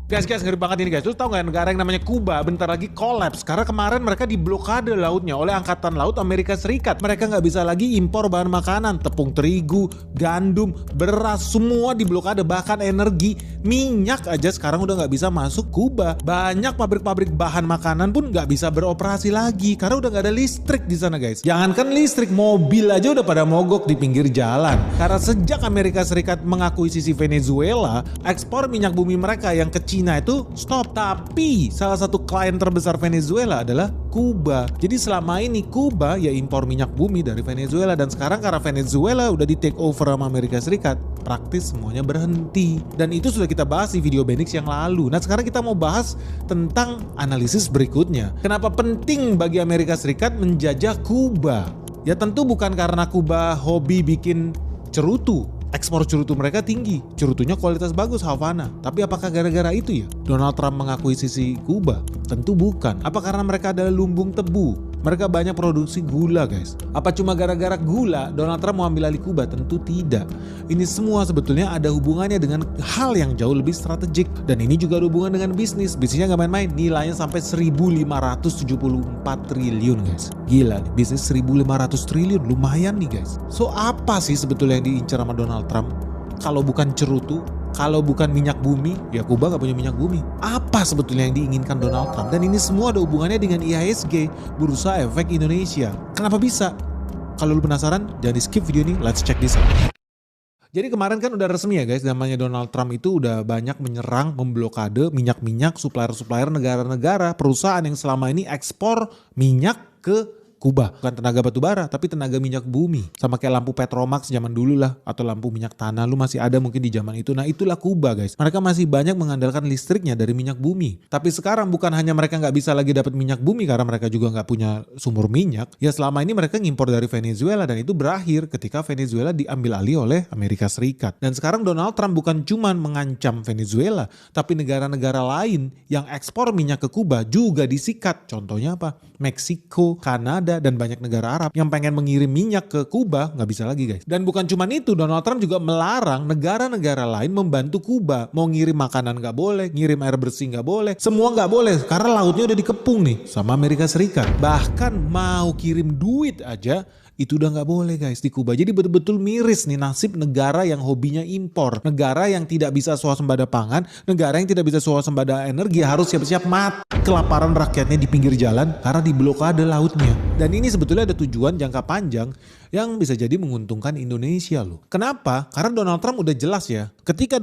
Guys, ngeri banget ini guys. Lu tau gak negara yang namanya Kuba bentar lagi kolaps karena kemarin mereka diblokade lautnya oleh Angkatan Laut Amerika Serikat. Mereka nggak bisa lagi impor bahan makanan, tepung terigu, gandum, beras, semua diblokade. Bahkan energi, minyak aja sekarang udah nggak bisa masuk Kuba. Banyak pabrik-pabrik bahan makanan pun nggak bisa beroperasi lagi karena udah nggak ada listrik di sana guys. Jangankan listrik, mobil aja udah pada mogok di pinggir jalan. Karena sejak Amerika Serikat mengakuisisi Venezuela, ekspor minyak bumi mereka yang ke Cina itu stop. Tapi salah satu klien terbesar Venezuela adalah Kuba. Jadi selama ini Kuba ya impor minyak bumi dari Venezuela, dan sekarang karena Venezuela udah di take over sama Amerika Serikat, praktis semuanya berhenti. Dan itu sudah kita bahas di video Benix yang lalu. Nah sekarang kita mau bahas tentang analisis berikutnya. Kenapa penting bagi Amerika Serikat menjajah Kuba? Ya tentu bukan karena Kuba hobi bikin cerutu. Ekspor cerutu mereka tinggi, cerutunya kualitas bagus, Havana. Tapi apakah gara-gara itu ya Donald Trump mengakuisisi Kuba? Tentu bukan. Apa karena mereka adalah lumbung tebu? Mereka banyak produksi gula guys. Apa cuma gara-gara gula Donald Trump mau ambil alih Kuba? Tentu tidak. Ini semua sebetulnya ada hubungannya dengan hal yang jauh lebih strategik. Dan ini juga ada hubungan dengan bisnis. Bisnisnya gak main-main. Nilainya sampai 1.574 triliun guys. Gila nih, bisnis 1.500 triliun. Lumayan nih guys. So apa sih sebetulnya yang diincar sama Donald Trump? Kalau bukan cerutu, kalau bukan minyak bumi, ya Kuba gak punya minyak bumi. Apa sebetulnya yang diinginkan Donald Trump? Dan ini semua ada hubungannya dengan IHSG, Bursa Efek Indonesia. Kenapa bisa? Kalau lu penasaran, jangan di skip video ini, let's check this out. Jadi kemarin kan udah resmi ya guys, namanya Donald Trump itu udah banyak menyerang, memblokade minyak-minyak, supplier-supplier negara-negara, perusahaan yang selama ini ekspor minyak ke Kuba. Bukan tenaga batu bara, tapi tenaga minyak bumi. Sama kayak lampu Petromax zaman dulu lah, atau lampu minyak tanah, lu masih ada mungkin di zaman itu. Nah itulah Kuba guys. Mereka masih banyak mengandalkan listriknya dari minyak bumi. Tapi sekarang bukan hanya mereka nggak bisa lagi dapat minyak bumi karena mereka juga nggak punya sumur minyak. Ya selama ini mereka ngimpor dari Venezuela, dan itu berakhir ketika Venezuela diambil alih oleh Amerika Serikat. Dan sekarang Donald Trump bukan cuma mengancam Venezuela, tapi negara-negara lain yang ekspor minyak ke Kuba juga disikat. Contohnya apa? Meksiko, Kanada, dan banyak negara Arab yang pengen mengirim minyak ke Kuba nggak bisa lagi guys. Dan bukan cuma itu, Donald Trump juga melarang negara-negara lain membantu Kuba. Mau ngirim makanan nggak boleh, ngirim air bersih nggak boleh, semua nggak boleh karena lautnya udah dikepung nih sama Amerika Serikat. Bahkan mau kirim duit aja itu udah nggak boleh guys di Kuba. Jadi betul-betul miris nih nasib negara yang hobinya impor, negara yang tidak bisa swasembada pangan, negara yang tidak bisa swasembada energi, harus siap-siap mati kelaparan rakyatnya di pinggir jalan karena diblokade lautnya. Dan ini sebetulnya ada tujuan jangka panjang yang bisa jadi menguntungkan Indonesia loh. Kenapa? Karena Donald Trump udah jelas ya, ketika